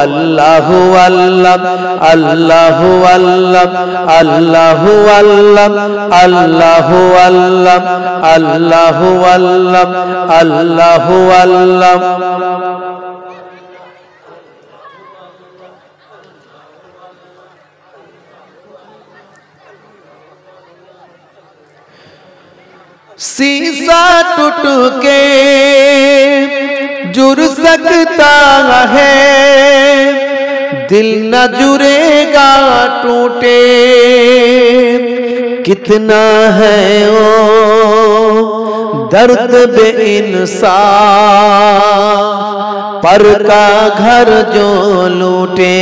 अल्लाहु अल्लाह अल्लाहु अल्लाह अल्लाहु अल्लाह अल्लाहु अल्लाह अल्लाहु अल्लाह अल्लाहु अल्लाह। शीशा टूट के जुड़ सकता है, दिल न जुड़ेगा टूटे, कितना है ओ दर्द बेइंसाफ, पर का घर जो लूटे।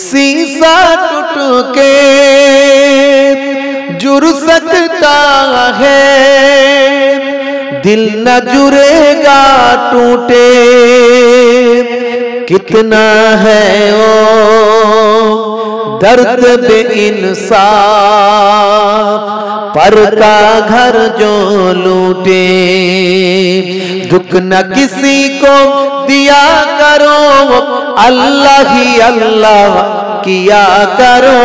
शीशा टूट के जुड़ सकता है, दिल न जुड़ेगा टूटे, कितना है ओ दर्द बेइंसाफ, पर का घर जो लूटे। दुख न किसी को दिया करो, अल्लाह ही अल्लाह किया करो,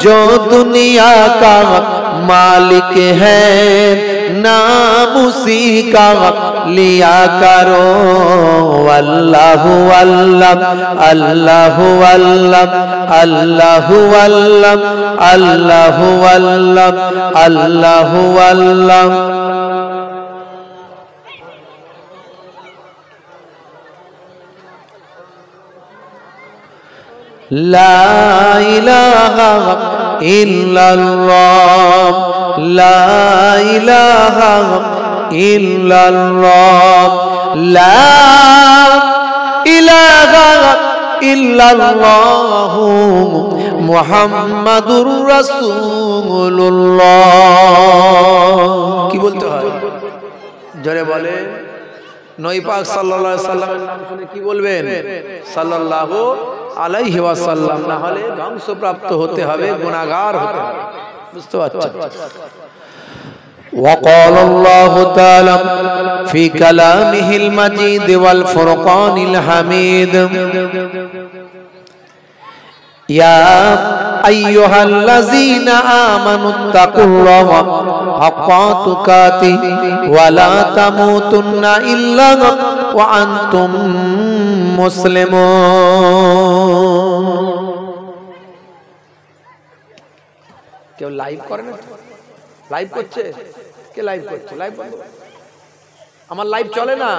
जो दुनिया का मालिक है नाम उसी का लिया करो। अल्लाहु अल्लाह अल्लाहु अल्लाह अल्लाहु अल्लाह अल्लाहु अल्लाह अल्लाहु अल्लाह। ला इलाहा इल्लल्लाह ला इलाहा इल्लल्लाह ला इलाहा इल्लल्लाह मुहम्मदुर রাসূলুল্লাহ। কি বলতে হয় জোরে বলে? নবী পাক সাল্লাল্লাহু আলাইহি সাল্লামের নাম শুনে কি বলবেন? সাল্লাল্লাহু আলাইহি ওয়াসাল্লাম, না হলে ধ্বংসপ্রাপ্ত হতে হবে, গুনাহগার হতে হবে। বুঝতে পারছেন? وقال الله تعالى في كلامه المجيد والفرقان الحميد يا أيها الذين آمنوا اتقوا الله حق تقاته ولا تموتن إلا وأنتم مسلمون। কেউ লাইভ করে না? লাইভ করছে? কে লাইভ করছে? লাইভ বন্ধ। আমার লাইভ চলে না।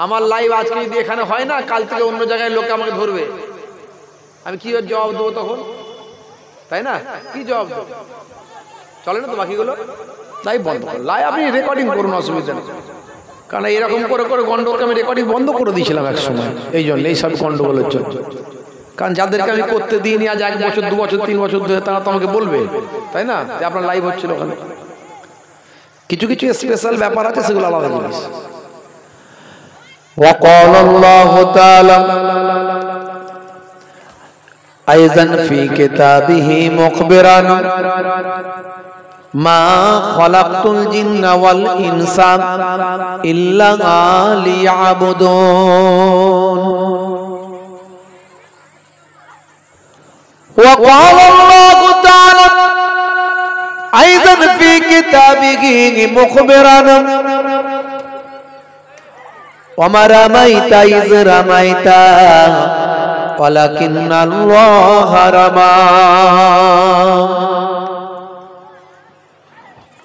আমার লাইভ আজকে যদি এখানে হয় না, কাল থেকে অন্য জায়গায় লোকে আমাকে ধরবে, আমি কি জবাব দেবো তখন? তাই না? কি জবাব দেবো? চলে না তো বাকিগুলো? লাইভ বন্ধ করো। লাইভ আপনি রেকর্ডিং করুন, অসুবিধা নেই। কারণ এরকম করে করে গন্ডগোলকে আমি রেকর্ডিং বন্ধ করে দিয়েছিলাম এক সময়, এই জন্য এইসব গন্ডগোলের জন্য। কারণ যাদেরকে আমি করতে দিইনি আজ 1 বছর 2 বছর 3 বছর ধরে, তারা তো আমাকে বলবে, তাই না, যে আপনার লাইভ হচ্ছিল ওখানে। কিছু কিছু স্পেশাল ব্যাপার আছে, সেগুলো আলাদা জিনিস। وقال الله تعالى أيضا في كتابه مخبرا ما خلقت الجن والإنس إلا ليعبدون وقال الله تعالى أيضا في كتابه مخبرا وما رميت إذ رميت ولكن الله رمى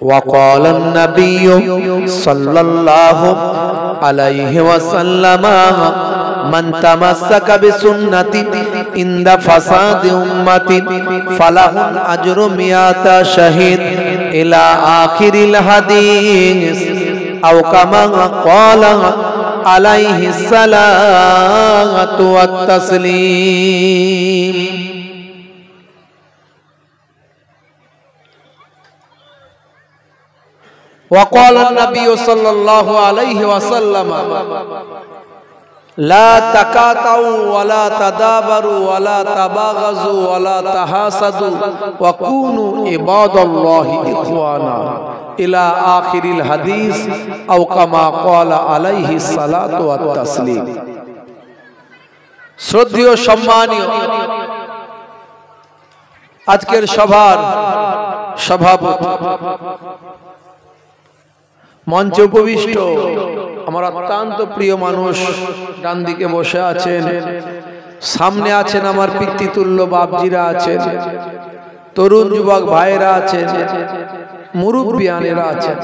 وقال النبي صلى الله عليه وسلم من تمسك بسنتي عند فساد أمتي فله أجر 100 شهيد إلى آخر الحديث أو كما قال عليه الصلاة والتسليم। وقال النبي صلى الله عليه وسلم لا تقاطعوا ولا تدابروا ولا تباغضوا ولا تحاسدوا وكونوا عباد الله إخوانا إلى آخر الحديث أو كما قال عليه الصلاة والتسليم। শ্রদ্ধেয় সম্মানীয় আজকের সভার সভাপতি, মঞ্চে উপবিষ্ট আমার অত্যন্ত প্রিয় মানুষ, ডান দিকে বসে আছেন, সামনে আছেন আমার পিতৃতুল্য বাপজিরা আছেন, তরুণ যুবক ভাইরা আছেন, মুরব্বিয়ানেরা আছেন,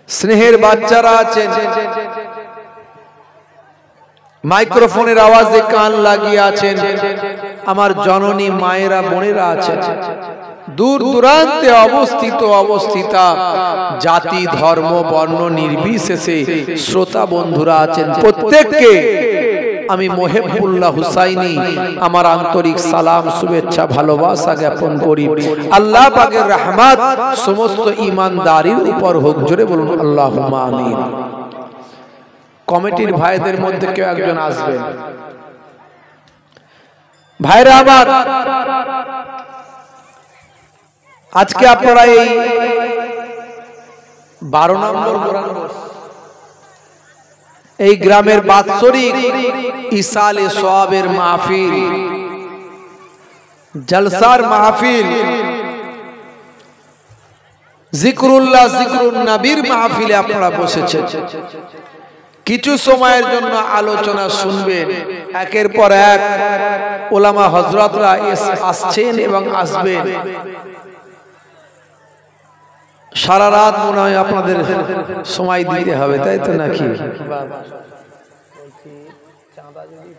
স্নেহের বাচ্চারা আছেন, মাইক্রোফোনের আওয়াজে কান লাগিয়ে আছেন আমার জননী মায়েরা বোনেরা আছেন, দূর দূরান্তে অবস্থিতা জাতি ধর্ম বর্ণ নির্বিশেষে শ্রোতা বন্ধুরা আছেন, প্রত্যেককে আমি মোহেবুল্লাহ হুসাইনি আমার আন্তরিক সালাম শুভেচ্ছা ভালোবাসা জ্ঞাপন করি। আল্লাহ পাকের রহমত সমস্ত ঈমানদারির উপর হোক, জোরে বলুন আল্লাহুম্মা আমিন। কমিটির ভাইদের মধ্যে কেউ একজন আসবেন। ভাইরা আমার, আজকে আপনারা এই 12 নম্বর এই গ্রামের বাৎসরিক ইসালে সওয়াবের মাহফিল, জলসার মাহফিল, জিকরুল্লাহ জিকরুন নবীর মাহফিলে আপনারা বসেছেন। কিছু সময়ের জন্য আলোচনা শুনবেন, একের পর এক ওলামা হযরতরা আসছেন এবং আসবেন। সারা রাত মনে হয় আপনাদের সময় দিতে হবে, তাই তো নাকি? চাঁদা যদি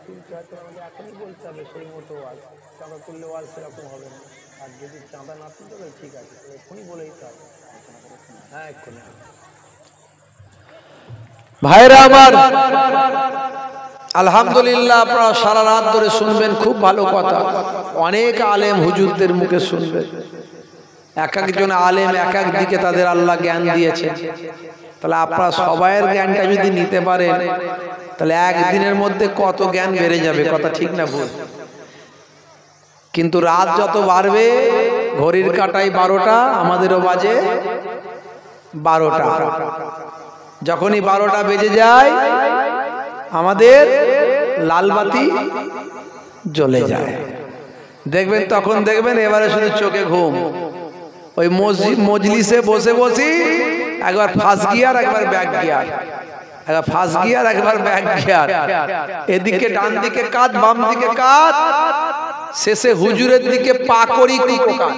এখনই বলতে হবে, সেই মতো চাঁদা তুললে সেরকম হবে না, আর যদি চাঁদা না তুলতে হবে ঠিক আছে, এখনই বলে দিতে হবে। হ্যাঁ, এক্ষুনি। ভাইরা আমার, আলহামদুলিল্লাহ আপনারা সারা রাত ধরে শুনবেন, খুব ভালো কথা। অনেক আলেম হুজুরদের মুখে শুনবেন, এক একজন আলেম এক এক দিকে তাদের আল্লাহ জ্ঞান দিয়েছে। তাহলে আপনারা সবাইয়ের জ্ঞানটা যদি নিতে পারেন, তাহলে একদিনের মধ্যে কত জ্ঞান বেড়ে যাবে, কথা ঠিক না ভুল? কিন্তু রাত যত বাড়বে, ঘড়ির কাঁটায় 12টা, আমাদেরও বাজে 12টা। যখনই 12টা বেজে যায় আমাদের লালবাতি জ্বলে যায়, দেখবেন তখন দেখবেন এবারে শুধু চোখে ঘুম। ওই মজলিসে বসে বসি একবার ফার্স্ট গিয়ার, একবার ব্যাক গিয়ার, একবার ফার্স্ট গিয়ার, একবার ব্যাক গিয়ার, এদিকে ডান দিকে কাত, বাম দিকে কাত, শেষে হুজুরের দিকে পা করি কাত।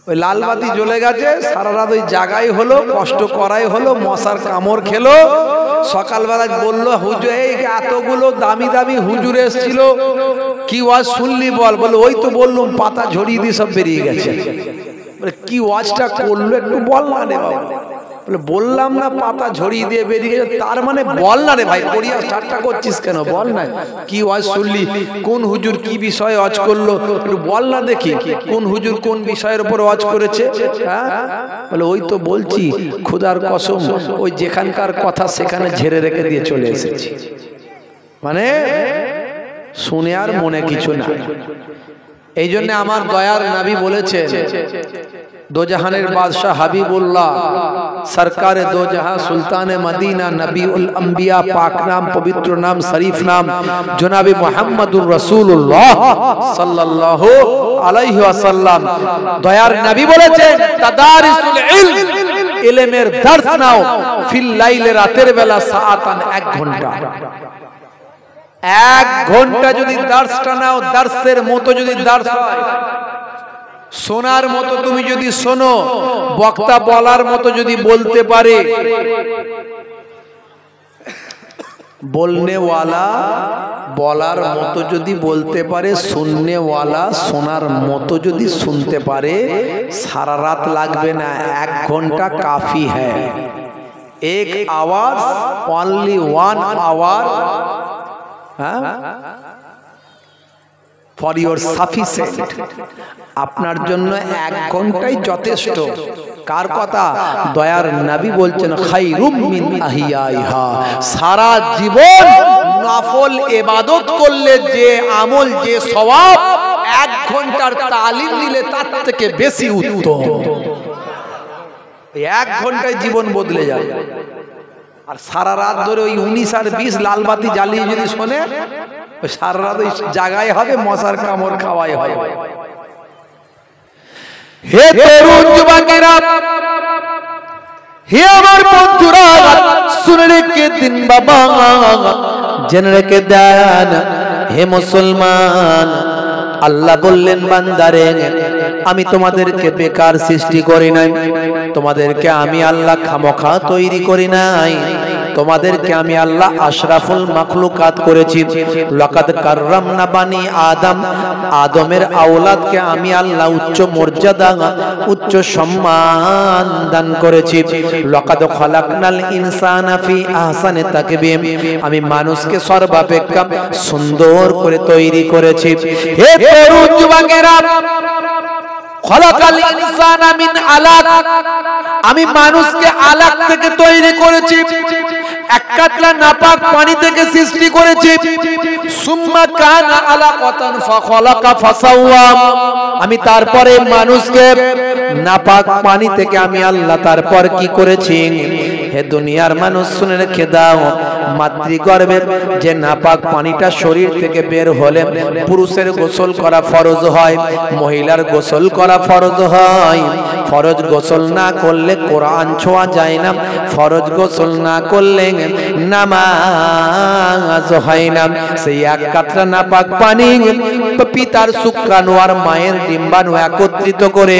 ওই লালবাতি জ্বলে গেছে, সারা রাত ওই জাগাই হলো, কষ্ট করাই হলো, মশার কামড় খেলো। সকালবেলা বললো হুজুর, এই এতগুলো দামি দামি হুজুর এসেছিল, কি ওয়াজ শুনলি বল? বলে ওই তো বললুম, পাতা ঝরিয়ে দিয়ে সব বেরিয়ে গেছে। বলে কি ওয়াজটা করলো একটু বল না রে বাবা। বলে বললাম না, পাতা ঝরিয়ে দিয়ে বেরিয়ে গেছে। তার মানে বল না রে ভাই, পড়িয়া ঠাট্টা করছিস কেন? বল না, কি ওয়াজ শুনলি, কোন হুজুর কি বিষয়ে ওয়াজ করলো, একটু বল না দেখি, কোন হুজুর কোন বিষয়ের উপর ওয়াজ করেছে? হ্যাঁ, বলে ওই তো বলছি, খোদার কসম, ওই যেখানকার কথা সেখানে ঝেড়ে রেখে দিয়ে চলে এসেছি। মানে শুনে আর মনে কিছু না। এই জন্য আমার দয়ার নবী বলেছেন, দোজাহানের বাদশাহ হাবিবুল্লাহ সরকারে দোজাহান সুলতানে মদিনা নবীউল আম্বিয়া পাক নাম, পবিত্র নাম, শরীফ নাম জনাবে মুহাম্মদুর রাসূলুল্লাহ সাল্লাল্লাহু আলাইহি ওয়াসাল্লাম, দয়ার নবী বলেছেন, তাদারিসুল ইলম, ইলমের দর্স নাও, ফিল লাইলে, রাতের বেলা, সাআতান, 1 ঘন্টা। 1 ঘন্টা যদি দর্সটা নাও, দর্সের মতো যদি দর্স হয়, শোনার মতো তুমি যদি শোনো, বক্তা বলার মতো যদি বলতে পারে, বলনেওয়ালা বলার মতো যদি বলতে পারে, শুননেওয়ালা শোনার মতো যদি শুনতে পারে, সারা রাত লাগবে না, 1 ঘন্টা কাফি হ্যায়। 1 আওয়াজ, অনলি 1 আওয়ার, হ্যাঁ, ফর ইউর সাফিসিয়েন্ট, আপনার জন্য 1 ঘন্টাই যথেষ্ট। কার কথা? দয়ার নবী বলছেন, খায়রুম মিন আহিয়াইহা, সারা জীবন নফল ইবাদত করলে যে আমল, যে সওয়াব, 1 ঘন্টার তালিম দিলে তার থেকে বেশি উত্তম। 1 ঘন্টায় জীবন বদলে যায়। আর সারা রাত ধরে ওই 19 আর 20 লাল বাতি জ্বালিয়ে যদি শোনে, ওই সারা রাত ওই জাগাই হবে, মশার কামড় খাওয়াই হয়। হে তরুণ যুবকেরা, হে আমার বন্ধুরা, শুনে রেখে দিন বাবা, জেনে রেখে দেন হে মুসলমান, আল্লাহ বললেন বান্দারে আমি তোমাদেরকে বেকার সৃষ্টি করি নাই, তোমাদেরকে আমি আল্লাহ খামখা তৈরি করি নাই, তোমাদেরকে আমি আল্লাহ আশরাফুল মাখলুকাত করেছি। লাকাদ কাররামনা বানি আদম, আদমের আওলাদকে আমি আল্লাহ উচ্চ মর্যাদা উচ্চ সম্মান দান করেছি। লাকাদ খালাকনাল ইনসানা ফি আহসানি তাকবীম, আমি মানুষকে সর্বাপেক্ষা সুন্দর করে তৈরি করেছি। হে তরুণ যুবকেরা, খালাকাল ইনসানা মিন আলাক, আমি মানুষকে আলাক থেকে তৈরি করেছি, এক কাতলা নাপাক পানি থেকে সৃষ্টি করেছি। সুম্মা কানা আলাকাতান ফাখালাকা ফাসাওয়া, আমি তারপরে মানুষকে নাপাক পানি থেকে আমি আল্লাহ তারপর কি করেছি। হে দুনিয়ার মানুষ শুনে রেখে দাও, মাতৃগর্ভের যে নাপাক পানিটা শরীর থেকে বের হলে পুরুষের গোসল করা ফরজ হয়, মহিলার গোসল করা ফরজ হয়। ফরজ গোসল না করলে কোরআন ছোঁয়া যায় না, ফরজ গোসল না করলে নামাজ হয় না। সেই এক কাতরা নাপাক পানি পিতার শুক্রাণু আর মায়ের ডিম্বাণু একত্রিত করে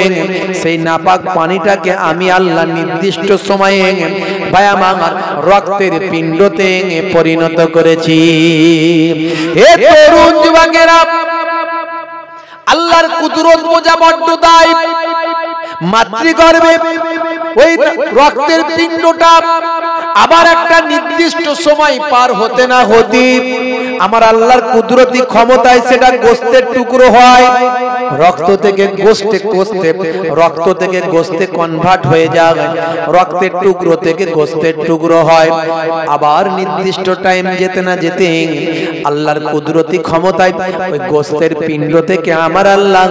সেই নাপাক পানিটাকে আমি আল্লাহ নির্দিষ্ট সময়ে বায়ামার রক্তের পিণ্ডতে পরিণত করেছি। হে তরুণ যুবকেরা, আল্লাহর কুদরত বোঝা বড্ড দায়। মাতৃগর্ভে ওই রক্তের পিণ্ডটা আবার একটা নির্দিষ্ট সময় পার হতে না হতে আমার আল্লাহর কুদরতি ক্ষমতায় সেটা গোস্তের টুকরো হয়, রক্ত থেকে গোস্তে গোস্তে, রক্ত থেকে গোস্তে কনভার্ট হয়ে যায়, রক্তের টুকরো থেকে গোস্তের টুকরো হয়। আবার নির্দিষ্ট টাইম যেতে না যেতে আল্লাহর কুদরতি ক্ষমতায় ওই গোস্তের পিণ্ড থেকে আমার আল্লাহ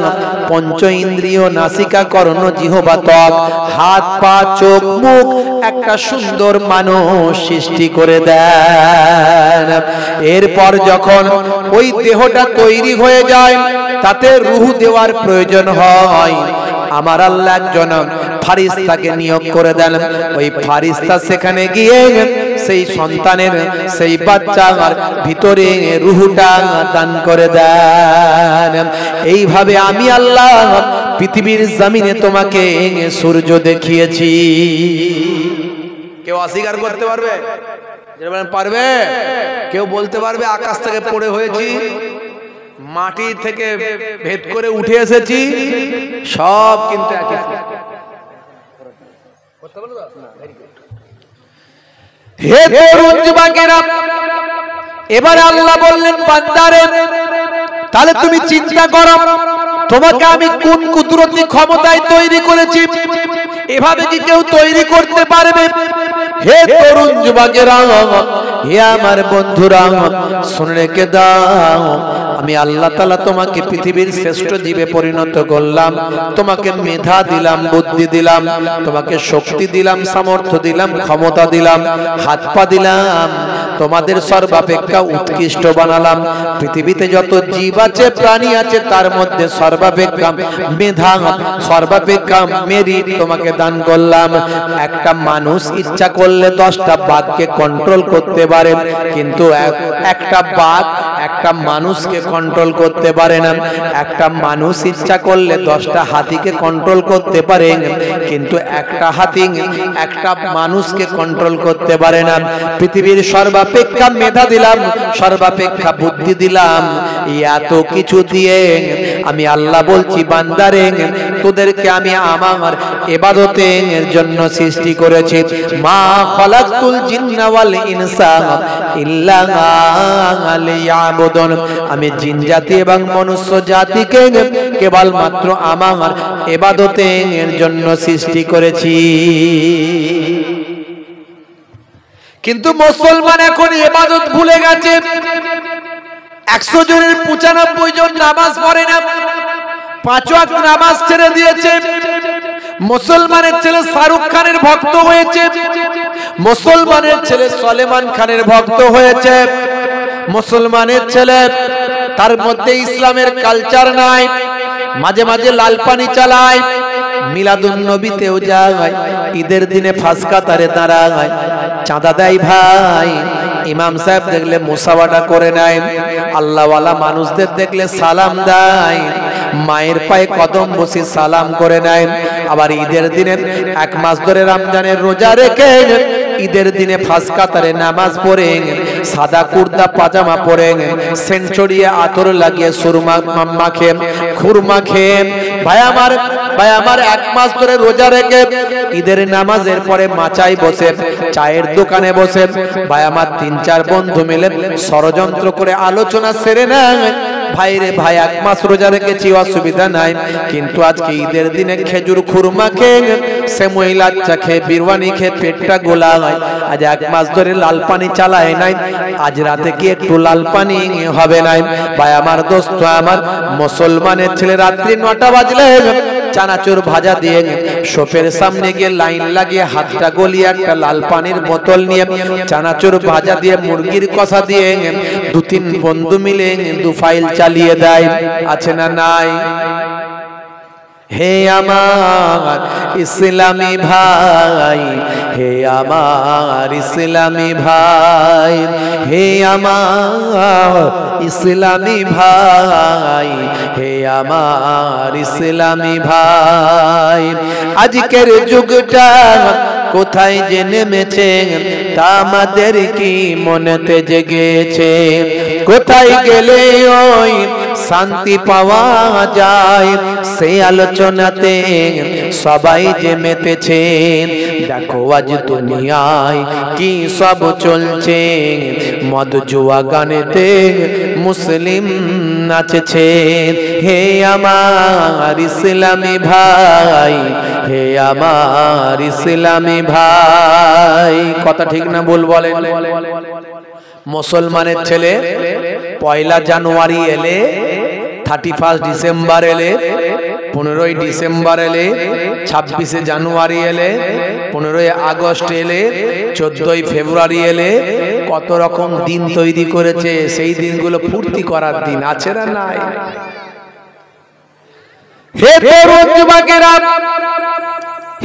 পঞ্চ ইন্দ্রিয়, নাসিকা, কর্ণ, জিহ্বা, ত্বক, হাত, পা, চোখ, মুখ একটা সুন্দর মানুষ সৃষ্টি করে দেন। এরপর যখন ওই দেহটা তৈরি হয়ে যায়, তাতে রূহ দেওয়ার প্রয়োজন হয়, আমার আল্লাহ একজন ফারিস্তাকে নিয়োগ করে দেন। ওই ফারিস্তা সেখানে গিয়ে সেই সন্তানের, সেই বাচ্চার ভিতরে রূহটা দান করে দেন। এইভাবে আমি আল্লাহ পৃথিবীর জমিনে তোমাকে সূর্য দেখিয়েছি। কেউ অস্বীকার করতে পারবে? পারবে? কেউ বলতে পারবে আকাশ থেকে পড়ে হয়েছি, মাটি থেকে ভেদ করে উঠে এসেছি? সব কিন্তু একই। হে তরুণ যুবকেরা, এবারে আল্লাহ বললেন বান্দারে তাহলে তুমি চিন্তা করো তোমাকে আমি কোন কুদরতি ক্ষমতায় তৈরি করেছি, এভাবে কি কেউ তৈরি করতে পারবে? হে তরুণ যুবকেরা, হে আমার বন্ধুরা, শুনে রেখে দাও, আমি আল্লাহ তাআলা তোমাকে পৃথিবীর শ্রেষ্ঠ জীবে পরিণত করলাম, তোমাকে মেধা দিলাম, বুদ্ধি দিলাম, তোমাকে শক্তি দিলাম, সামর্থ্য দিলাম, ক্ষমতা দিলাম, হাত পা দিলাম, তোমাদের সর্বাপেক্ষা উৎকৃষ্ট বানালাম। পৃথিবীতে যত জীব আছে, প্রাণী আছে, তার মধ্যে সর্বাপেক্ষা মেধা, সর্বাপেক্ষা মেরিট তোমাকে দান করলাম। একটা মানুষ ইচ্ছা করলে 10টা বাঘকে কন্ট্রোল করতে পারে, কিন্তু একটা বাঘ একটা মানুষকে কন্ট্রোল করতে পারে না। একটা মানুষ ইচ্ছা করলে 10টা হাতিকে কন্ট্রোল করতে পারে, কিন্তু একটা হাতি একটা মানুষকে কন্ট্রোল করতে পারে না। পৃথিবীর সর্বাপেক্ষা মেধা দিলাম, সর্বাপেক্ষা বুদ্ধি দিলাম, এত কিছু দিয়ে আমি আল্লাহ বলছি বান্দারে তোদেরকে আমি আমার ইবাদতের জন্য সৃষ্টি করেছি। মা খালাকতুল জিন্না ওয়াল ইনসা ইল্লা লিয়াবুদুন, আমি জিন জাতি এবং মনুষ্য জাতিকে কেবলমাত্র আমার ইবাদতের জন্য সৃষ্টি করেছি। কিন্তু মুসলমান এখন ইবাদত ভুলে গেছে। 100 জনের 95 জন নামাজ পড়ে না, 5 ওয়াক্ত নামাজ ছেড়ে দিয়েছে। মুসলমানের ছেলে শাহরুখ খানের ভক্ত হয়েছে, মুসলমানের ছেলে সলেমান খানের ভক্ত হয়েছে, মুসলমানের ছেলে তার মধ্যে ইসলামের কালচার নাই, মাঝে মাঝে লাল পানি চালায়, মিলাদুন নবীতেও যায়, ঈদের দিনে ফাঁস কাতারে দাঁড়ায়, চাঁদা দেয় ভাই, ইমাম সাহেব দেখলে মুসাওয়াটা করে নেয়, আল্লাহওয়ালা মানুষদের দেখলে সালাম দেয়, মায়ের পায়ে কদম বসে সালাম করে নেয়। আবার ঈদের দিনে এক মাস ধরে রমজানের রোজা রেখে ঈদের দিনে ফাঁস কাতারে নামাজ পড়ে, সাদা কুর্তা পাজামা পরে, সেঞ্চুরিয়ে আতর লাগিয়ে সুরমা মাখে, খুরমা খেয়ে, ভাই আমার এক মাস ধরে রোজা রেখে ঈদের নামাজের পরে মাচায় বসে, চায়ের দোকানে বসে, ভাই আমার 3-4 বন্ধু মিলে ষড়যন্ত্র করে আলোচনা সেরে নেয়, ভাই রে ভাই এক মাস রোজা রেখেছি অসুবিধা নাই, কিন্তু আজকে ঈদের দিনে খেজুর খুরমা খেয়ে, সেমই লাচ্চা খেয়ে, বিরিয়ানি খেয়ে পেটটা গোলা হয়, আজ এক মাস ধরে লাল পানি চালায় নাই, আজ রাতে কি একটু লাল পানি হবে নাই? ভাই আমার দোস্ত আমার, মুসলমানের ছেলে রাত্রি 9টা বাজলে চানাচুর ভাজা দিয়ে শপের সামনে গিয়ে লাইন লাগিয়ে হাতটা গলিয়ে একটা লাল পানির বোতল নিয়ে চানাচুর ভাজা দিয়ে মুরগির কষা দিয়ে 2-3 বন্ধু মিলে 2 ফাইল চালিয়ে দেয়, আছে না নাই? হে আমার ইসলামী ভাই, হে আমার ইসলামী ভাই, হে আমার ইসলামী ভাই, হে আমার ইসলামী ভাই, আজকের যুগটা কোথায় যে নেমেছে তা আমাদের কি মনেতে জেগেছে? কোথায় গেলে ওই শান্তি পাওয়া যায় সে আলোচনাতে সবাই যে মেতেছে। দেখো আজ দুনিয়ায় কি সব চলছে, মদ জুয়া গানেতে মুসলিম নাচছে। হে আমার ইসলামী ভাই, হে আমার ইসলামী ভাই, কথা ঠিক না ভুল বলেন? মুসলমানের ছেলে 1 জানুয়ারি এলে, 31 ডিসেম্বর এলে, 15 ডিসেম্বর এলে, 26 জানুয়ারি এলে, 15 আগস্ট এলে, 14 ফেব্রুয়ারি এলে, কত রকম দিন তৈরি করেছে। সেই দিনগুলো ফুর্তি করার দিন, আছে না নাই? হে তরুণ যুবকেরা,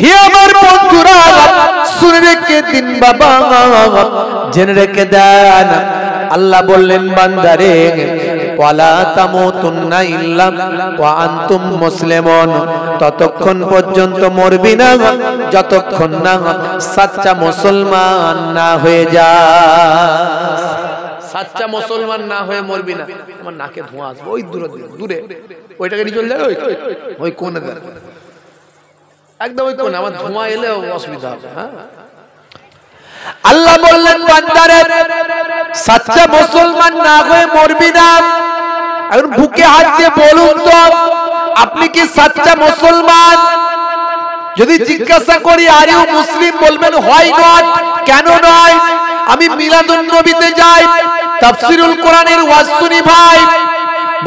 হে আমার বন্ধুরা, শুনে রেখে দিন বাবা, জেনে রেখে দেন। আল্লাহ বললেন বান্দারে, ওয়ালা তামুতুন্না ইল্লা ওয়া আনতুম মুসলিমুন, ততক্ষণ পর্যন্ত মরবি না যতক্ষণ না সচ্চা মুসলমান না হয়ে যায়। সচ্চা মুসলমান না হয়ে মরবি না। আমার নাকে ধোঁয়া আসবে, ওই দূরে দূরে ওইটাকে নিয়ে চলে যাবে, ওই কোণে একদম ওই কোণে, আমার ধোঁয়া এলে অসুবিধা হবে। হ্যাঁ, আল্লাহ বললেন বান্দারে, সচ্চা মুসলমান না হয়ে মরবি না। এখন বুকে হাত দিয়ে বলুন তো, আপনি কি সচ্চা মুসলমান? যদি জিজ্ঞাসা করি আর ইউ মুসলিম, বলবেন হোয়াই নট, কেন নয়? আমি মিলাদুন নবীতে যাই, তাফসীরুল কোরআনের ওয়াজ শুনি ভাই,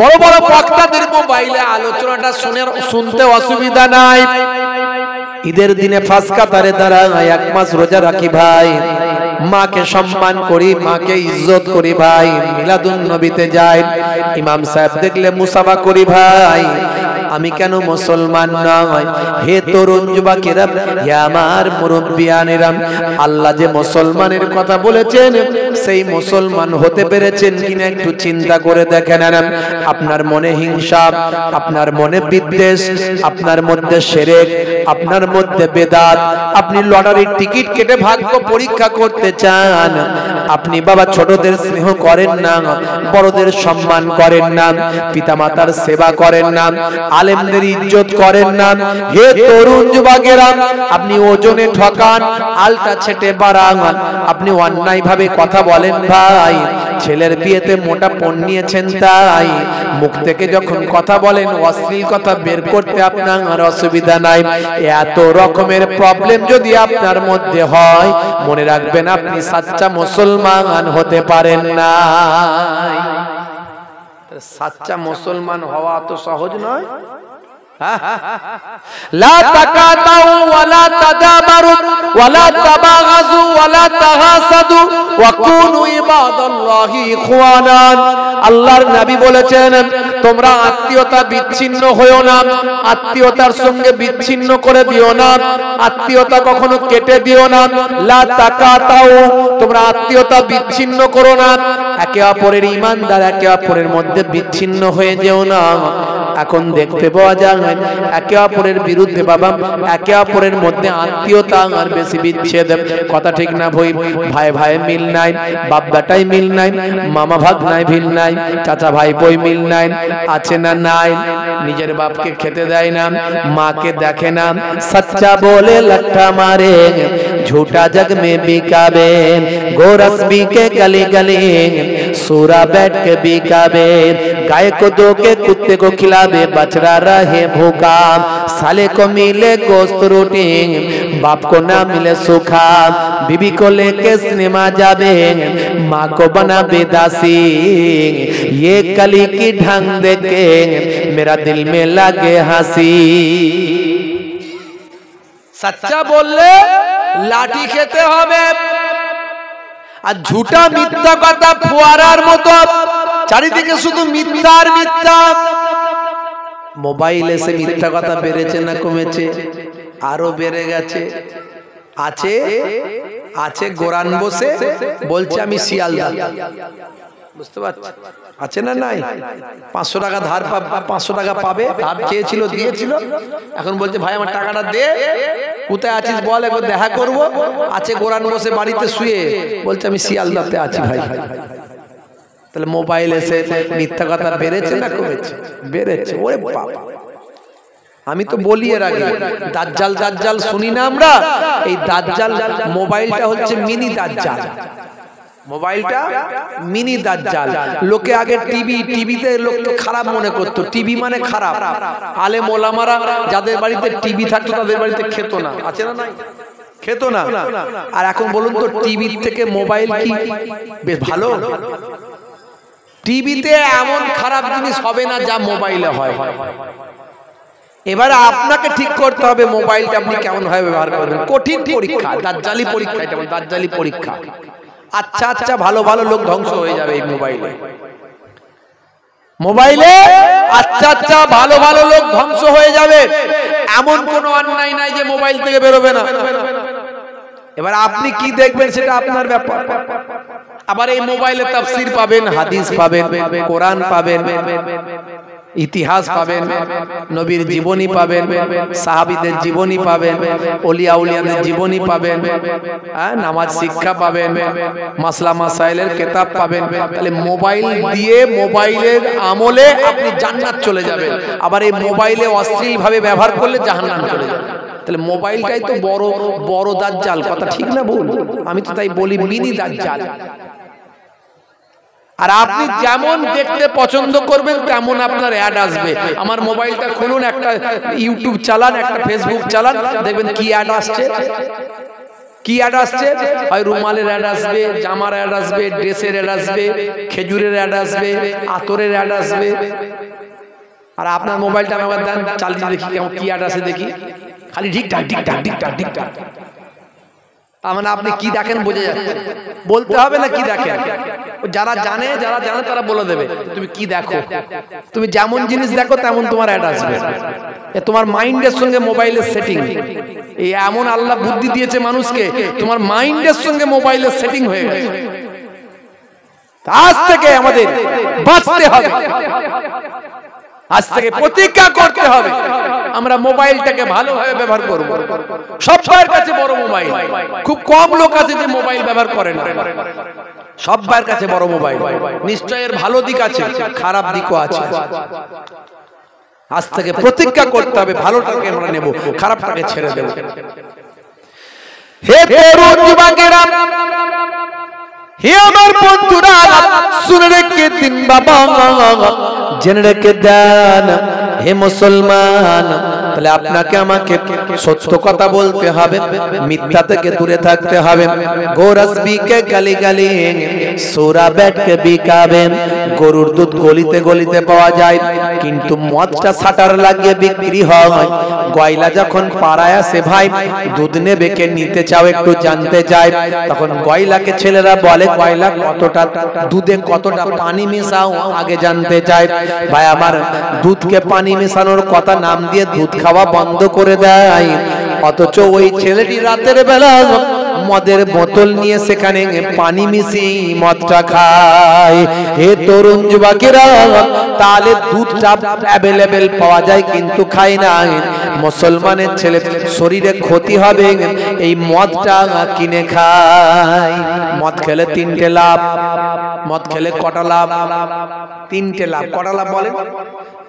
বড় বড় বক্তাদের মোবাইলে আলোচনাটা শুনতে অসুবিধা নাই। ঈদের দিনে ফাঁস কাতারে দাঁড়ায় 1 মাস রোজা রাখি ভাই, মাকে সম্মান করি, মাকে ইজ্জত করি ভাই, মিলাদুন নবীতে যাই, ইমাম সাহেব দেখলে মুসাফা করি ভাই। আমি কেন মুসলমান নয়? হে তরুণ যুবকেরা, হে আমার মুরব্বিয়ানেরা, আল্লাহ যে মুসলমানের কথা বলেছেন, সেই মুসলমান হতে পেরেছেন কিনা একটু চিন্তা করে দেখেন। আপনার মনে হিংসা, আপনার মনে বিদ্বেষ, আপনার মধ্যে শিরক, আপনার মধ্যে বেদাত, আপনি লটারির টিকিট কেটে ভাগ্য পরীক্ষা করতে চান, আপনি বাবা ছোটদের স্নেহ করেন না, বড়দের সম্মান করেন না, পিতামাতার সেবা করেন না, আলেমদের ইজ্জত করেন না। হে তরুণ যুবকেরা, আপনি ওজনে ঠকান, আলটা ছেটে বাড়ান, আপনি অন্যায় ভাবে কথা বলেন ভাই, ছেলের বিয়েতে মোটা পণ নিয়েছেন তাই মুখ থেকে যখন কথা বলেন অশ্লীল কথা বের করতে আপনার অসুবিধা নাই। এত রকমের প্রবলেম যদি আপনার মধ্যে হয়, মনে রাখবেন আপনি সচ্চা মুসলমান হতে পারেন না। সচ্চা মুসলমান হওয়া তো সহজ নয়। লা তাকাতাউ ওয়ালা তাদাবারু ওয়ালা তাবাগাযু ওয়ালা তাহাসাদু ওয়া কুনু ইবাদাল্লাহি ইখওয়ানান। আল্লাহর নবী বলেছেন তোমরা আত্মীয়তা বিচ্ছিন্ন হয়ো না, আত্মীয়তার সঙ্গে বিচ্ছিন্ন করে দিও না, আত্মীয়তা কখনো কেটে দিও না। লা তাকাতাউ, তোমরা আত্মীয়তা বিচ্ছিন্ন করো না, একে অপরের ঈমানদার একে অপরের মধ্যে বিচ্ছিন্ন হয়ে যেও না। এখন দেখতে পাওয়া যায় একে অপরের বিরুদ্ধে বাবা, একে অপরের মধ্যে আত্মীয়তা আর বেশি বিচ্ছেদ। কথা ঠিক না ভাই? ভাই ভাই মিল নাই, বাপ বেটাই মিল নাই, মামা ভাগ্নাই মিল নাই, চাচা ভাই বই মিল নাই, আছে না নাই? নিজের বাপকে খেতে দেয় না, মাকে দেখে না, সচ্চা বলে লট্টা মারে, झूठा जग में बिकाबे, गोरस बिके गली गली, सूरा बैठ के बिकाबे, गाय को दो के कुत्ते को खिलाबे, बछड़ा रहे भूखा, साले को मिले गोश्त रोटी, बाप को ना मिले सूखा, बीबी को लेके सिनेमा जाबे, माँ को बना बेदासी, ये कली की ढंग देखे मेरा दिल में लगे हंसी। सच्चा बोले लाठी खेते होबे, আর ঝুটা মিথ্যা কথা ফোয়ারার মতো চারিদিকে শুধু মিথ্যা আর মিথ্যা। মোবাইল এসে মিথ্যা কথা বেড়েছে না কমেছে? আরো বেড়ে গেছে। আছে আছে গোরান বসে বলছে আমি শিয়ালদা, বুঝতে পারছি? আছে না নাই? 500 টাকা ধার 500 টাকা পাবে, ধার চেয়েছিল দিয়েছিল, এখন বলছে ভাই আমার টাকাটা দে, কোথায় আছিস বল, একবার দেখা করব। আছে গোরান বসে বাড়িতে শুয়ে বলছে আমি শিয়ালদাতে আছি ভাই। তাহলে মোবাইল এসে মিথ্যা কথা বেড়েছে না কমেছে? বেড়েছে। ওরে বাবা, আমি তো বলি এর আগে দাজ্জাল দাজ্জাল শুনি না আমরা? এই দাজ্জাল মোবাইলটা হচ্ছে মিনি দাজ্জাল। মোবাইলটা মিনি দাজ্জাল। লোকে আগে টিভিতে লোককে খারাপ মনে করতো, টিভি মানে খারাপ। আলেম ওলামারা যাদের বাড়িতে টিভি থাকতো তাদের বাড়িতে খেত না, আছে না নাই? খেত না। আর এখন বলুন তো টিভির থেকে মোবাইল কি বেশ ভালো? টিভিতে এমন খারাপ জিনিস হবে না যা মোবাইলে হয়। এবারে আপনাকে ঠিক করতে হবে মোবাইলটা আপনি কেমন ভাবে ব্যবহার করবেন। কঠিন পরীক্ষা, দাজ্জালি পরীক্ষা, এটা দাজ্জালি পরীক্ষা। আচ্ছা আচ্ছা ভালো ভালো লোক ধ্বংস হয়ে যাবে এই মোবাইলে। মোবাইলে আচ্ছা আচ্ছা ভালো ভালো লোক ধ্বংস হয়ে যাবে, এমন কোনো অন্যায় নাই যে মোবাইল থেকে বেরোবে না। এবার আপনি কি দেখবেন সেটা আপনার ব্যাপার। আবার এই মোবাইলে তাফসীর পাবেন, হাদিস পাবেন, কোরআন পাবেন, ইতিহাস পাবেন, নবীর জীবনী পাবেন, সাহাবীদের জীবনী পাবেন, ওলিয়া উলিয়াদের জীবনী পাবেন, নামাজ শিক্ষা পাবেন, মাসলা মাসাইলের কিতাব পাবেন। তাহলে মোবাইল দিয়ে মোবাইলের আমলে আপনি জান্নাত চলে যাবেন। আবার এই মোবাইলে অশ্লীল ভাবে ব্যবহার করলে জাহান্নাম চলে যাবে। তাহলে মোবাইলটাই তো বড় বড় দাজ্জাল। কথা ঠিক না ভুল? আমি তো তাই বলি মিনি দাজ্জাল। আর আপনি যেমন দেখতে পছন্দ করবেন তেমন আপনার অ্যাড আসবে। আমার মোবাইলটা খুলুন, একটা ইউটিউব চালান, একটা ফেসবুক চালান, দেখবেন কি অ্যাড আসছে। কি অ্যাড আসছে? হয় রুমালের অ্যাড আসবে, জামার অ্যাড আসবে, ড্রেসের অ্যাড আসবে, খেজুরের অ্যাড আসবে, আতরের অ্যাড আসবে। আর আপনার মোবাইলটা আমার দেন, চালিয়ে দেখি কেমন কি অ্যাড আসে দেখি। খালি ঠিকঠাক ঠিকঠাক ঠিকঠাক ঠিকঠাক। মানে আপনি কি দেখেন বোঝা যাচ্ছে। বলতে হবে না কি দেখেন, যারা জানে তারা বলে দেবে তুমি কি দেখো। তুমি যেমন জিনিস দেখো তেমন তোমার অ্যাড আসবে। তোমার মাইন্ডের সঙ্গে মোবাইলের সেটিং। এই এমন আল্লাহ বুদ্ধি দিয়েছে মানুষকে, তোমার মাইন্ডের সঙ্গে মোবাইলের সেটিং হয়ে গেছে। আজ থেকে আমাদের বাঁচতে হবে, আজ থেকে প্রতিজ্ঞা করতে হবে আমরা মোবাইলটাকে ভালোভাবে ব্যবহার করব। সবার কাছে বড় মোবাইল, খুব কম লোক আছে যে মোবাইল ব্যবহার করে না। সবার কাছে বড় মোবাইল। নিশ্চয় এর ভালো দিক আছে, খারাপ দিকও আছে। আজ থেকে প্রতিজ্ঞা করতে হবে ভালোটাকে আমরা নেব, খারাপটাকে ছেড়ে দেব। হে তরুণ যুবকেরা, হে আমার বন্ধুরা, শুনে রেখে দিন বাবা, জেনে রেখে দেন হে মুসলমান। তাহলে আপনাকে আমাকে সত্য কথা বলতে হবে, মিথ্যা থেকে দূরে থাকতে হবে। গোরসবি কে গালি গালি সোরা ব্যাটকে বিকাবেন। গরুর দুধ গলিতে গলিতে পাওয়া যায়, কিন্তু মদটা শাটার লাগিয়ে বিক্রি হয়। গয়লা যখন পাড়ায় আসে, ভাই দুধ নেবে, কে নিতে চাও একটু জানতে চায়। তখন গয়লাকে ছেলেরা বলে, গয়লা কতটা দুধে কতটা পানি মেশাও আগে জানতে চায়। ভাই আমার দুধকে পানি মেশানোর কথা নাম দিয়ে দুধ খাওয়া বন্ধ করে দেয়। অথচ ওই ছেলেটি রাতের বেলা মদের বোতল নিয়ে সেখানে পানি মিশিয়ে মদটা খায়। হে তরুণ যুবকেরা, তাহলে দুধটা অ্যাভেলেবেল পাওয়া যায় কিন্তু খায় না। মুসলমানের ছেলে শরীরে ক্ষতি হবে, এই মদটা কিনে খায়। মদ খেলে তিনটে লাভ। মদ খেলে কটা লাভ? তিনটে লাভ। কটা লাভ বলে?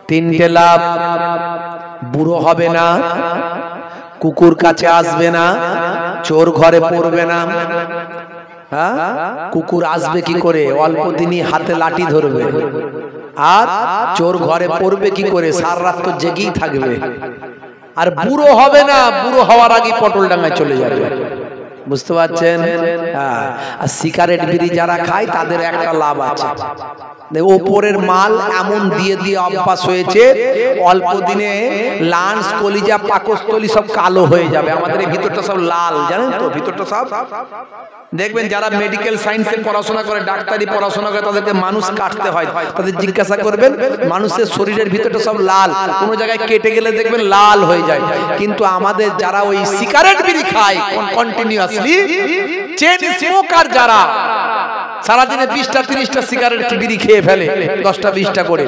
তিনটে লাভ। বুড়ো হবে না, কুকুর কাছে আসবে না, চোর ঘরে পড়বে না। হ্যাঁ, কুকুর আসবে কি করে? অল্প দিনই হাতে লাঠি ধরবে। আর চোর ঘরে পড়বে কি করে? সারা রাত তো জেগেই থাকবে। আর বুড়ো হবে না, বুড়ো হওয়ার আগে পটল ডাঙ্গায় চলে যাবে। বুঝতে পারছেন? আর সিগারেট বিড়ি যারা খায় তাদের একটা লাভ আছে, ওপরের মাল এমন দিয়ে দিয়ে অভ্যাস হয়েছে, অল্প দিনে লাঞ্চ, কলিজা, পাকস্থলী সব কালো হয়ে যাবে। আমাদের এই ভিতরটা সব লাল, জানেন তো? ভিতরটা সব দেখবেন যারা মেডিকেল সায়েন্সে পড়াশোনা করে, ডাক্তারি পড়াশোনা করে, তাদেরকে মানুষ কাটতে হয়, তাদের জিজ্ঞাসা করবেন মানুষের শরীরের ভিতরটা সব লাল, কোনো জায়গায় কেটে গেলে দেখবেন লাল হয়ে যায়। কিন্তু আমাদের যারা ওই সিগারেট বিড়ি খায় কন্টিনিউয়াসলি, চেন স্মোকার যারা সারাদিনে 20টা 30টা সিগারেট বিড়ি খেয়ে ফেলে, 10টা 20টা করে,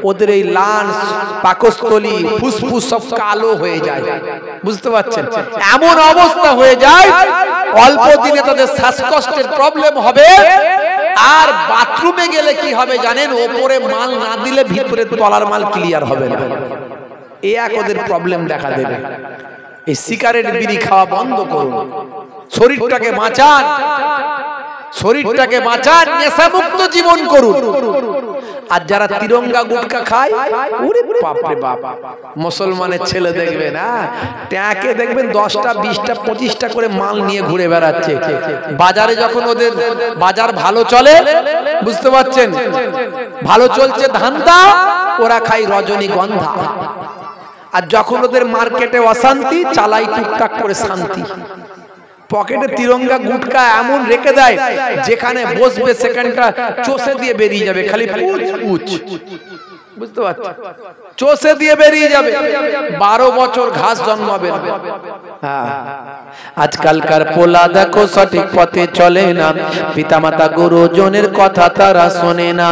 ওদের এই লাঞ্চ, পাকস্থলী, ফুসফুস সব কালো হয়ে যায়। বুঝতে পারছেন? এমন অবস্থা হয়ে যায়, অল্প দিনে তাদের শ্বাসকষ্টের প্রবলেম হবে। আর বাথরুমে গেলে কি হবে জানেন? ওপরে মাল না দিলে ভিতরে তলার মাল ক্লিয়ার হবে না। এই এক ওদের প্রবলেম দেখা দেবে। এই সিগারেট বিড়ি খাওয়া বন্ধ করুন, শরীরটাকে বাঁচান, শরীরটাকে বাঁচান, নেশামুক্ত জীবন করুন। আর যারা তিরঙ্গা গুটকা খায়, ওরে বাপ রে বাপ, মুসলমানের ছেলে দেখবে না, ট্যাঁকে দেখবেন 10টা 20টা 25টা করে মাল নিয়ে ঘুরে বেড়াচ্ছে। বাজারে যখন ওদের বাজার ভালো চলে, বুঝতে পারছেন, ভালো চলছে ধান্দা, ওরা খায় রজনীগন্ধা। আর যখন ওদের মার্কেটে অশান্তি, চালাই টুকটাক করে শান্তি। পকেটে তিরঙ্গা গুটকা এমন রেখে দেয়, যেখানে বসবে সেখানটা চষে দিয়ে বেরিয়ে যাবে, খালি পুচ। বুঝতে পারছো? চষে দিয়ে বেরিয়ে যাবে। 12 বছর ঘাস জন্মাবে না। আজকালকার পোলা দেখো সঠিক পথে চলে না, পিতামাতা গুরুজনের কথা তারা শোনে না।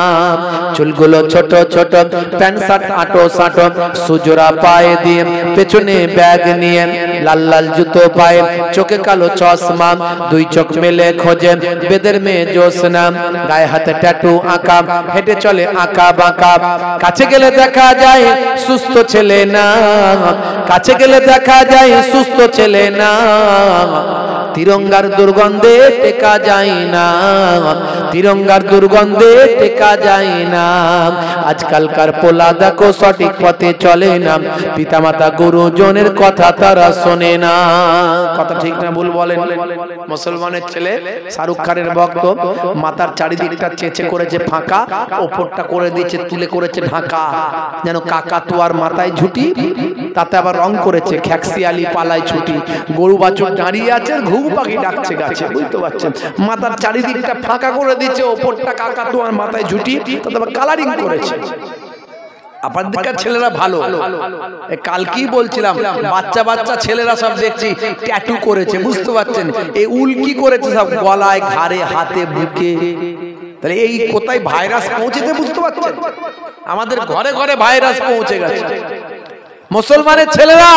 চুলগুলো ছোট ছোট, প্যান্ট শার্ট আটো সাটো, সুজোড়া পায়ে দিয়ে, পেছনে ব্যাগ নিয়ে, লাল লাল জুতো পায়ে, চোখে কালো চশমা, 2 চোখ মেলে খোঁজে বেদের মেয়ে জোসনা, গায়ে হাতে ট্যাটু আঁকা, হেঁটে চলে আঁকা বাঁকা। কাছে গেলে দেখা যায় সুস্থ ছেলে না, কাছে গেলে দেখা যায় সুস্থ ছেলে না। তিরঙ্গার দুর্গন্ধে টেকা যায় না, তিরঙ্গার দুর্গন্ধে টেকা যায় না। আজকালকার পোলা দেখো সঠিক পথে চলে না, পিতামাতা গুরুজনের কথা তারা শোনে না। কথা ঠিক না ভুল বলেন? মুসলমানের ছেলে শাহরুখ খানের ভক্ত, মাথার চারিদিকটা চেঁচে করেছে ফাঁকা, ওপরটা করে দিয়েছে তুলে করেছে ঢাকা, যেন কাকাতুয়ার মাথায় ঝুটি, তাতে আবার রং করেছে খ্যাক্সিয়ালি পালায় ছুটি। গরু বাছুর দাঁড়িয়ে আছে, ঘুঘু পাখি ডাকছে গাছে। বুঝতে পারছেন? মাথার চারিদিকটা ফাঁকা করে দিচ্ছে, ওপরটা কাকাতুয়ার মাথায় ঝুটি, তাতে আবার কালারিং করেছে। আপনাদের ছেলেরা ভালো, কালকেই বলছিলাম, বাচ্চা বাচ্চা ছেলেরা সব দেখছি ট্যাটু করেছে। বুঝতে পারছেন? এই উল কি করেছে সব গলায়, ঘাড়ে, হাতে, বুকে। তাহলে এই কোথায় ভাইরাস পৌঁছেছে? বুঝতে পারছেন? আমাদের ঘরে ঘরে ভাইরাস পৌঁছে গেছে। মুসলমানের ছেলেরা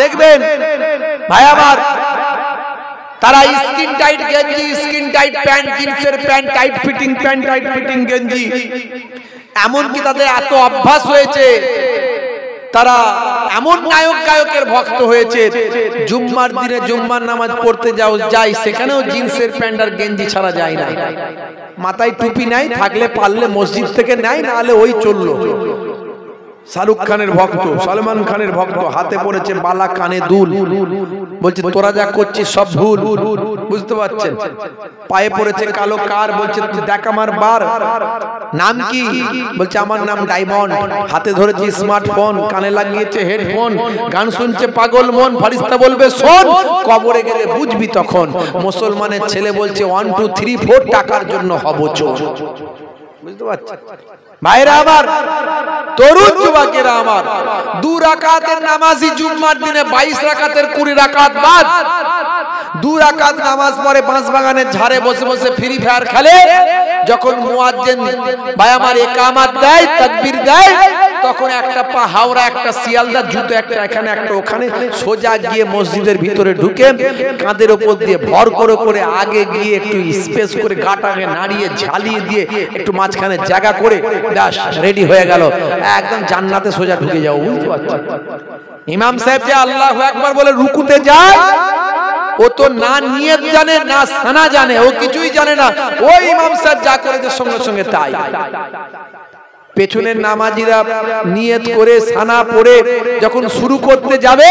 দেখবেন ভাই আমার, তারা স্কিন টাইট গেঞ্জি, স্কিন টাইট প্যান্ট, জিন্সের pant, tight fitting pant, tight fitting গেঞ্জি, এমনকি তাদের এত অভ্যাস হয়েছে, তারা এমন নায়ক গায়কের ভক্ত হয়েছে, জুম্মার দিনে জুম্মার নামাজ পড়তে যাই, সেখানেও জিন্সের প্যান্ট আর গেঞ্জি ছাড়া যায় না। মাথায় টুপি নাই, থাকলে পারলে মসজিদ থেকে নেয়, না হলে ওই চললো। শাহরুখ খানের ভক্ত, সলমান খানের ভক্ত, হাতে পড়েছে বালা, কানে দুল, বলছে তোরা যা করছিস সব ভুল, বুঝতে পারছেন? পায়ে পড়েছে কালো কার, বলছে দেখ আমার বার, নাম কি? বলছে আমার নাম ডায়মন্ড। হাতে ধরেছে স্মার্টফোন, কানে লাগিয়েছে হেডফোন, গান শুনছে পাগল মন। ফারিস্তা বলবে শোন, কবরে গেলে বুঝবি তখন। মুসলমানের ছেলে বলছে 1 2 3 4 টাকার জন্য হব চোর। বুঝতে পারছেন ভাইরা আমার, তরুণ যুবকেরা আমার, 2 রাকাতের নামাজি জুম্মার দিনে 22 রাকাতের 20 রাকাত বাদ, 2 রাকাত নামাজ পড়ে বাঁশবাগানের ঝাড়ে বসে বসে ফ্রি ফায়ার খেলে। যখন মুয়াজ্জিন ভাই আমার ইকামত দেয়, তাকবীর দেয়, তখন একটা পা হাওড়া, একটা শিয়ালদা, জুতো একটা এখানে একটা ওখানে, সোজা গিয়ে মসজিদের ভিতরে ঢুকে কাঁধের উপর দিয়ে ভর করে করে আগে গিয়ে একটু স্পেস করে গাটাকে নাড়িয়ে ঝালিয়ে দিয়ে একটু মাঝখানে জায়গা করে ব্যাস রেডি হয়ে গেল, একদম জান্নাতে সোজা ঢুকে যাও। বুঝতে পারছো? ইমাম সাহেব যে আল্লাহু আকবার বলে রুকুতে যায়, ও তো না নিয়ত জানে না সানা জানে, ও কিছুই জানে না। ওই ইমাম সাহেব যা করেছে সঙ্গে সঙ্গে তাই। পেছনের নামাজিরা নিয়ত করে সানা পড়ে যখন শুরু করতে যাবে,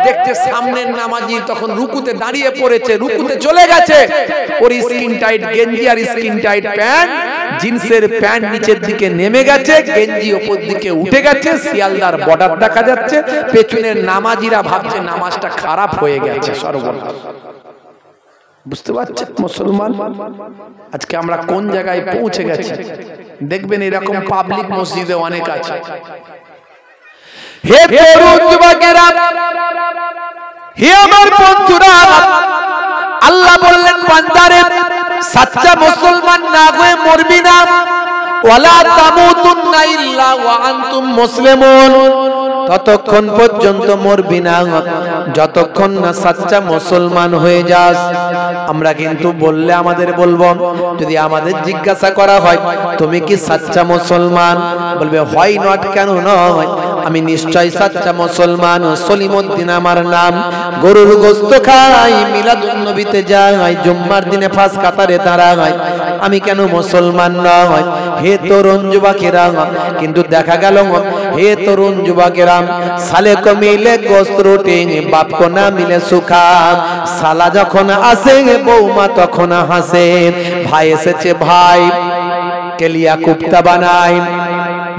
দেখছে সামনের নামাজি তখন রুকুতে দাঁড়িয়ে পড়েছে, রুকুতে চলে গেছে। ওর স্কিন টাইট গেঞ্জি আর স্কিন টাইট প্যান্ট, জিন্সের প্যান্ট নিচের দিকে নেমে গেছে, গেঞ্জি উপর দিকে উঠে গেছে, শিয়ালদার বর্ডার দেখা যাচ্ছে। পেছনের নামাজিরা ভাবছে নামাজটা খারাপ হয়ে গেছে, সর্বনাশ। বুঝতে পারছেন মুসলমান, আজকে আমরা কোন জায়গায় পৌঁছে গেছি? দেখবেন এরকম পাবলিক মসজিদে অনেক আছে। হে তরুণ যুবকেরা, হে আমার বন্ধুরা, আল্লাহ বললেন বান্দারে, সচ্চা মুসলমান না হয়ে মরবি না। ওয়ালা তামুতুন্না ইল্লা ওয়া আনতুম মুসলিমুন, ততক্ষণ পর্যন্ত মরবি না যতক্ষণ না সচ্চা মুসলমান হয়ে যাস। আমরা কিন্তু বললে আমাদের বলবো, যদি আমাদের জিজ্ঞাসা করা হয় তুমি কি সচ্চা মুসলমান, বলবে হয় নট, কেন নয়, আমি নিশ্চয় সচ্চা মুসলমান। সলিমউদ্দিন আমার নাম, গরুর গোশত খাই, মিলাদুন নবীতে যাই, জুম্মার দিনে ফাঁস কাতারে দাঁড়াই, আমি কেন মুসলমান নয়? হে তরুণ যুবকেরা, কিন্তু দেখা গেল হে তরুণ যুবকেরা, সালে কো মিলে গোশত রুটি, বাপ কো না মিলে সুখা। সালা যখন আসে বৌমা তখন হাসে, ভাই এসেছে ভাই কেলিয়া কুপ্তা বানাই,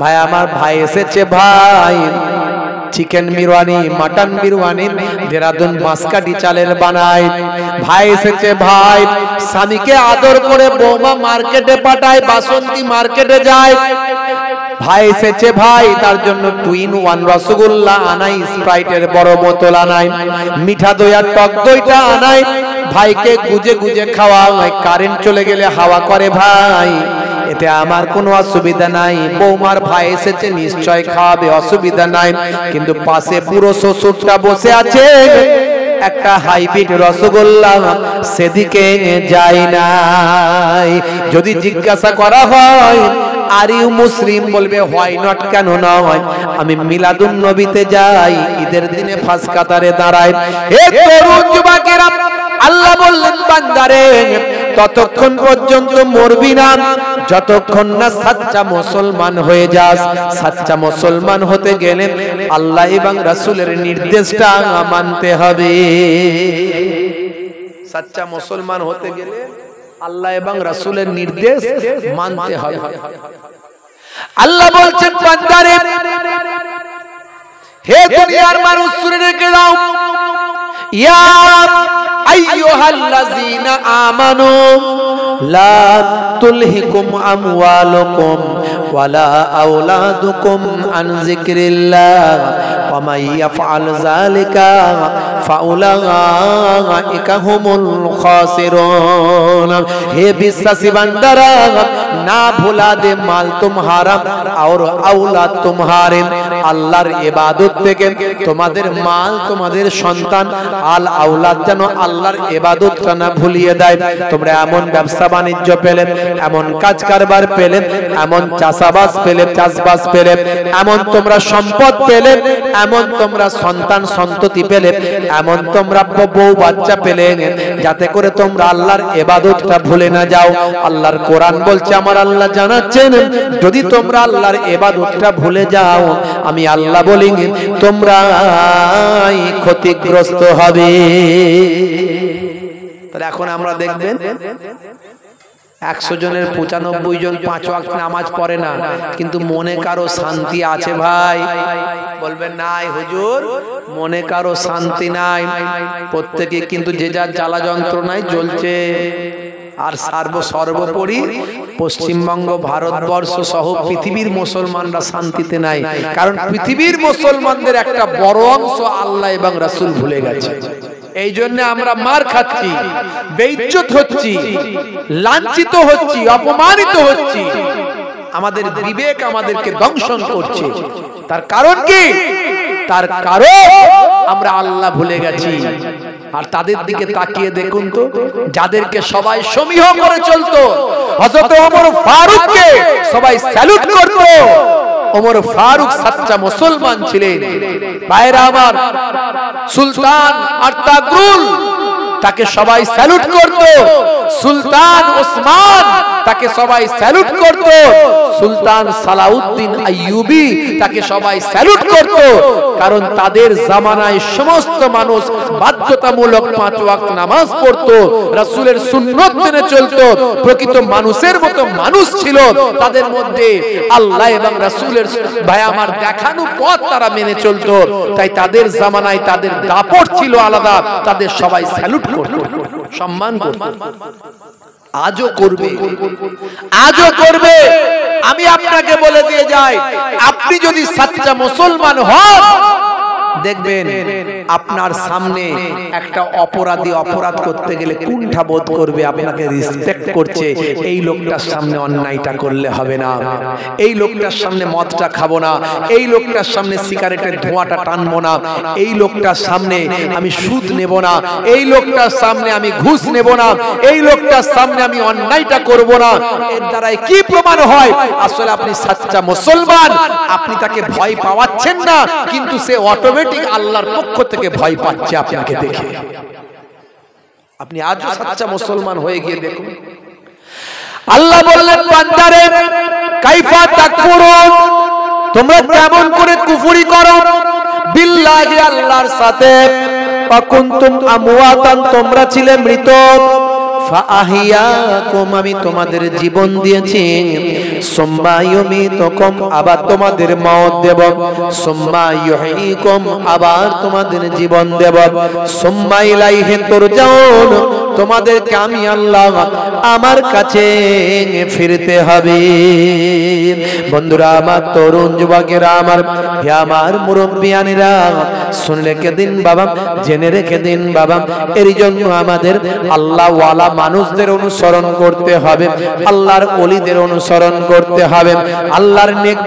ভাই আমার ভাই এসেছে ভাই চিকেন বিরিয়ানি, মাটন বিরিয়ানি, দেরাদুন বাঁশকাঠি চালের বানায়। ভাই এসেছে ভাই, স্বামীকে আদর করে বৌমা মার্কেটে পাঠায়, বাসন্তী মার্কেটে যায়। ভাই এসেছে ভাই, তার জন্য 2 in 1 রসগোল্লা আনাই, স্প্রাইটের বড় বোতল আনাই, মিঠা দই আর টক দইটা আনাই। ভাইকে গুজে গুজে খাওয়ায়, কারেন্ট চলে গেলে হাওয়া করে ভাই, এতে আমার কোনো অসুবিধা নাই। বৌমার ভাই এসেছে নিশ্চয় খাওয়াবে, অসুবিধা নাই। কিন্তু পাশে পুরো শ্বশুরটা বসে আছে, একটা হাইব্রিড রসগোল্লা সেদিকে যায় নাই। যদি জিজ্ঞাসা করা হয় আর ইউ মুসলিম, বলবে হোয়াই নট, কেন নয়, আমি মিলাদুন নবীতে যাই, ঈদের দিনে ফাঁস কাতারে দাঁড়াই। হে তরুণ যুবকেরা, আল্লাহ বললেন বান্দারে, ততক্ষণ পর্যন্ত মরবি না যতক্ষণ না সচ্চা মুসলমান হয়ে যাস। সচ্চা মুসলমান হতে গেলে আল্লাহ এবং রাসূলের নির্দেশটা মানতে হবে। সচ্চা মুসলমান হতে গেলে আল্লাহ এবং রাসূলের নির্দেশ মানতে হবে। আল্লাহ বলছেন বান্দারে, হে দুনিয়ার মানুষ শুনে রেখে দাও, ইয়া আইয়ুহাল্লাযীনা আমানু লা তুলহিকুম আমওয়ালুকুম ওয়ালা আওলাদুকুম আন যিকরিল্লাহ ওয়া মান ইয়াফআল যালিকা ফাউলাইকা হুমুল খাসিরুন। হে বিশ্বাসী বান্দারা, না ভুলা দে মাল তুমহারা और औलाद तुम्हारे। আল্লাহর ইবাদত থেকে তোমাদের মাল, তোমাদের সন্তান, আল আওলাদ যেন আল্লাহর ইবাদতটা না ভুলিয়ে দেয়। তোমরা এমন ব্যবসা বাণিজ্য পেলে, এমন কাজ কারবার পেলে, এমন চাষাবাস পেলে, চাষবাস পেলে, এমন তোমরা সম্পদ পেলে, এমন তোমরা সন্তান সন্ততি পেলে, এমন তোমরা বউ বাচ্চা পেলে যাতে করে তোমরা আল্লাহর ইবাদতটা ভুলে না যাও। আল্লাহর কোরআন বলছে, আমার আল্লাহ জানাচ্ছেন, যদি তোমরা আল্লাহর ইবাদতটা ভুলে যাও, আমি আল্লাহ বলি তোমরাই ক্ষতিগ্রস্ত হবে। তাহলে এখন আমরা দেখবেন 100 জনের 95 জন 5 ওয়াক্ত নামাজ পড়ে না, কিন্তু মনে কারো শান্তি আছে ভাই? বলবেন নাই হুজুর, মনে কারো শান্তি নাই। প্রত্যেকে কিন্তু যে যার জ্বালা যন্ত্রণায় জ্বলছে। আর সর্বোপরি পশ্চিমবঙ্গ, ভারতবর্ষ সহ পৃথিবীর মুসলমানরা শান্তিতে নাই, কারণ পৃথিবীর মুসলমানদের একটা বড় অংশ আল্লাহ এবং রাসূল ভুলে গেছে। এই জন্য আমরা মার খাচ্ছি, বেইজ্জত হচ্ছি, লাঞ্ছিত হচ্ছি, অপমানিত হচ্ছি। আমাদের বিবেক আমাদেরকে দংশন করছে। তার কারণ কি? তার কারণ আমরা আল্লাহ ভুলে গেছি। আর তাদের দিকে তাকিয়ে দেখুন তো, যাদেরকে সবাই সমীহ করে চলতো, হযরত ওমর ফারুককে সবাই স্যালুট করত। ওমর ফারুক সাচ্চা মুসলমান ছিলেন। ভাইরা আমার, সুলতান আরতাগ্রুল তাকে সবাই স্যালুট করত। সুলতান ওসমান তাকে সবাই স্যালুট করত। সুলতান সালাউদ্দিন আইয়ুবী তাকে সবাই স্যালুট করত। কারণ তাদের জামানায় সমস্ত মানুষ বাধ্যতামূলক 5 ওয়াক্ত নামাজ পড়তো, রাসূলের সুন্নাত মেনে চলতো, প্রকৃত মানুষের মতো মানুষ ছিল। তাদের মধ্যে আল্লাহ এবং রাসূলের ভাই আমার দেখানো পথ তারা মেনে চলতো। তাই তাদের জামানায় তাদের দাপট ছিল আলাদা, তাদের সবাই স্যালুট করত, সম্মান করত। আজও করবে, আজও করবে। আমি আপনাকে বলে দিয়ে যাই, আপনি যদি সাচ্চা মুসলমান হন, দেখবেন আপনার সামনে একটা অপরাধী অপরাধ করতে গেলে কুণ্ঠা বোধ করবে, আপনাকে রেসপেক্ট করছে। এই লোকটার সামনে অন্যায়টা করলে হবে না, এই লোকটার সামনে মদটা খাবো না, এই লোকটার সামনে সিগারেটের ধোঁয়াটা টানবো না, এই লোকটার সামনে আমি সুদ নেব না, এই লোকটার সামনে আমি ঘুষ নেব না, এই লোকটার সামনে আমি অন্যায়টা করব না। এর দ্বারাই কি প্রমাণ হয়? আসলে আপনি সাচ্চা মুসলমান। আপনি তাকে ভয় পাওয়াচ্ছেন না, কিন্তু সে অটোমেটিক আল্লাহর পক্ষ থেকে ভয় পাচ্ছে আপনাকে দেখে। আপনি আজও সাচ্চা মুসলমান হয়ে গিয়ে দেখুন। আল্লাহ বললেন, বান্দারে কাইফা তাকফুরুন, তোমরা কেমন করে কুফরি করো, বিল্লাহি আল্লাহর সাথে, ওয়া কুনতুম আমওয়াতান, তোমরা ছিলে মৃত, ফাআহিয়াকুম, আমি তোমাদের জীবন দিয়েছি, সুম্মা ইউমীতুকুম, আবার তোমাদের মওত দেব, সুম্মা ইউহয়ীকুম, আবার তোমাদের জীবন দেব, সুম্মা ইলাইহি তুরজাউন, তোমাদেরকে আমি আল্লাহ আমার কাছে ফিরতে হবে। বন্ধুরা আমার, তরুণ যুবকেরা আমার, হে আমার মুরব্বিয়ানেরা, শুনে রেখে দিন বাবা, জেনে রেখে দিন বাবা, এর জন্য আমাদের আল্লাহ ওয়ালা মানুষদের অনুসরণ করতে হবে, আল্লাহর ওলিদের অনুসরণ করতে হবে, আল্লাহর নেক